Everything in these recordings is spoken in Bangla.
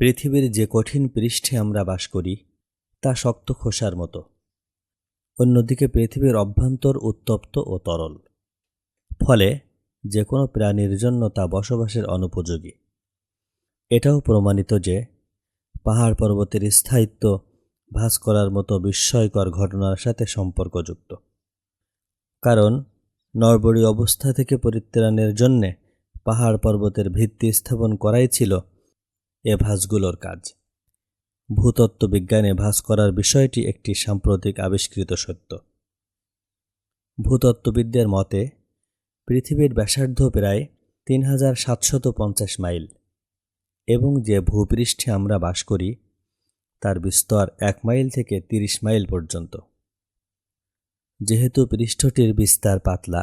পৃথিবীর যে কঠিন পৃষ্ঠে আমরা বাস করি তা শক্ত খোসার মতো। অন্যদিকে পৃথিবীর অভ্যন্তর উত্তপ্ত ও তরল, ফলে যে কোনো প্রাণীর জন্য তা বসবাসের অনুপযোগী। এটাও প্রমাণিত যে পাহাড় পর্বতের স্থায়িত্ব ভাস করার মতো বিস্ময়কর ঘটনার সাথে সম্পর্কযুক্ত। কারণ নড়বড়ি অবস্থা থেকে পরিত্রাণের জন্যে পাহাড় পর্বতের ভিত্তি স্থাপন করাই ছিল এ ভাসগুলোর কাজ। ভূতত্ত্ববিজ্ঞানে ভাস করার বিষয়টি একটি সাম্প্রতিক আবিষ্কৃত সত্য। ভূতত্ত্ববিদদের মতে পৃথিবীর ব্যাসার্ধ প্রায় ৩৭৫০ মাইল এবং যে ভূপৃষ্ঠে আমরা বাস করি তার বিস্তর ১ মাইল থেকে ৩০ মাইল পর্যন্ত। যেহেতু পৃষ্ঠটির বিস্তার পাতলা,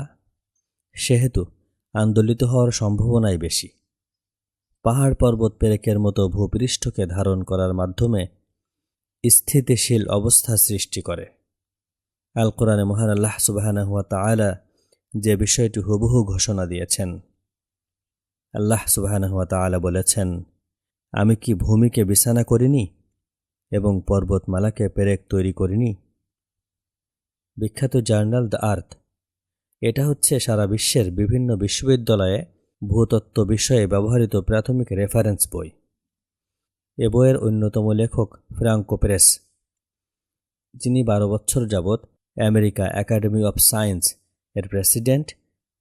সেহেতু আন্দোলিত হওয়ার সম্ভাবনাই বেশি। পাহাড় পর্বত পেরেকের মতো ভূপৃষ্ঠকে ধারণ করার মাধ্যমে স্থিতিশীল অবস্থা সৃষ্টি করে। আল কোরআনে মহান আল্লাহ সুবহানাহু ওয়া তাআলা যে বিষয়টি হুবহু ঘোষণা দিয়েছেন। আল্লাহ সুবহানাহু ওয়া তাআলা বলেছেন, আমি কি ভূমিকে বিছানা করিনি এবং পর্বতমালাকে পেরেক তৈরি করিনি? বিখ্যাত জার্নাল দ্য আর্থ, এটা হচ্ছে সারা বিশ্বের বিভিন্ন বিশ্ববিদ্যালয়ে ভূতত্ত্ব বিষয়ে ব্যবহৃত প্রাথমিক রেফারেন্স বই। এ বইয়ের অন্যতম লেখক ফ্রাঙ্কো পেরেস, যিনি ১২ বছর যাবৎ আমেরিকা একাডেমি অফ সায়েন্স এর প্রেসিডেন্ট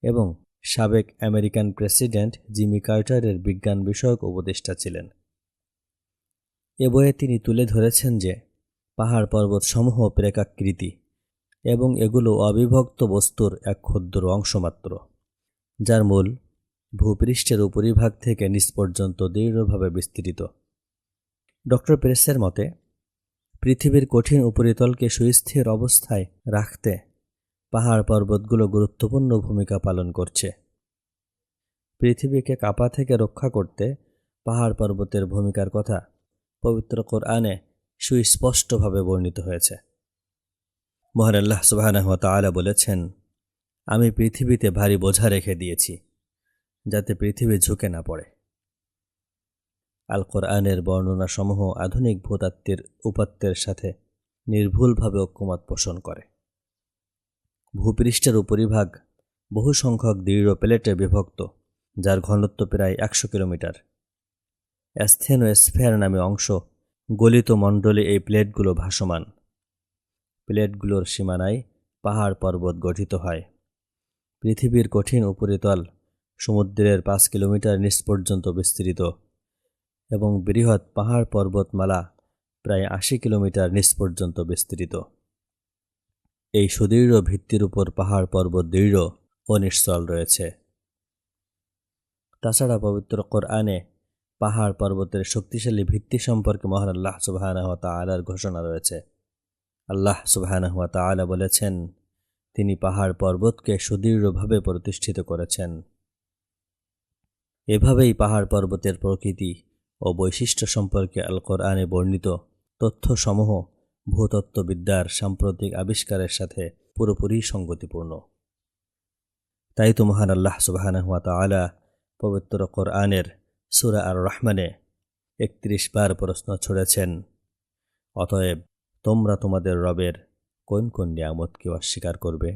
এবং সাবেক আমেরিকান প্রেসিডেন্ট জিমি কার্টারের বিজ্ঞান বিষয়ক উপদেষ্টা ছিলেন। এ বইয়ে তিনি তুলে ধরেছেন যে পাহাড় পর্বতসমূহ প্রেকাকৃতি এবং এগুলো অবিভক্ত বস্তুর এক ক্ষুদ্র অংশ মাত্র, যার মূল ভূপৃষ্ঠের উপরিভাগ থেকে নিচ পর্যন্ত দৃঢ়ভাবে বিস্তৃত। ডক্টর পেরেসের মতে পৃথিবীর কঠিন উপরিতলকে সুস্থির অবস্থায় রাখতে পাহাড় পর্বতগুলো গুরুত্বপূর্ণ ভূমিকা পালন করছে। পৃথিবীকে কাঁপা থেকে রক্ষা করতে পাহাড় পর্বতের ভূমিকার কথা পবিত্র কোরআনে সুস্পষ্টভাবে বর্ণিত হয়েছে। মহান আল্লাহ সুবহানাহু ওয়া তাআলা বলেছেন, আমি পৃথিবীতে ভারী বোঝা রেখে দিয়েছি যাতে পৃথিবী ঝুঁকে না পড়ে। আল কোরআনের বর্ণনাসমূহ আধুনিক ভূতাত্ত্বের উপাত্তের সাথে নির্ভুলভাবে ঐক্যমত পোষণ করে। ভূপৃষ্ঠের উপরিভাগ বহু সংখ্যক দৃঢ় প্লেটে বিভক্ত, যার ঘনত্ব প্রায় ১০০ কিলোমিটার। অ্যাস্থেনোস্ফিয়ার নামে অংশ গলিত মণ্ডলে এই প্লেটগুলো ভাসমান। প্লেটগুলোর সীমানায় পাহাড় পর্বত গঠিত হয়। পৃথিবীর কঠিন উপরিতল সমুদ্রের ৫ কিলোমিটার নিচ পর্যন্ত বিস্তৃত এবং বৃহৎ পাহাড় পর্বতমালা প্রায় ৮০ কিলোমিটার নিচ পর্যন্ত বিস্তৃত। এই সুদৃঢ় ভিত্তির উপর পাহাড় পর্বত দৃঢ় ও নিশ্চল রয়েছে। তাছাড়া পবিত্র কোরআনে পাহাড় পর্বতের শক্তিশালী ভিত্তি সম্পর্কে মহান আল্লাহ সুবহানাহু ওয়া তাআলার ঘোষণা রয়েছে। আল্লাহ সুবহানাহু ওয়া তাআলা বলেছেন, তিনি পাহাড় পর্বতকে সুদৃঢ়ভাবে প্রতিষ্ঠিত করেছেন। এভাবেই পাহাড় পর্বতের প্রকৃতি ও বৈশিষ্ট্য সম্পর্কে আল কোরআনে বর্ণিত তথ্যসমূহ ভূতত্ত্ববিদ্যার সাম্প্রতিক আবিষ্কারের সাথে পুরোপুরি সঙ্গতিপূর্ণ। তাই তো মহান আল্লাহ সুবহানাহু ওয়া তাআলা পবিত্র কোরআনের সূরা আর রহমানে ৩১ বার প্রশ্ন ছুড়েছেন, অতএব তোমরা তোমাদের রবের কোন কোন নিয়ামতকে অস্বীকার করবে?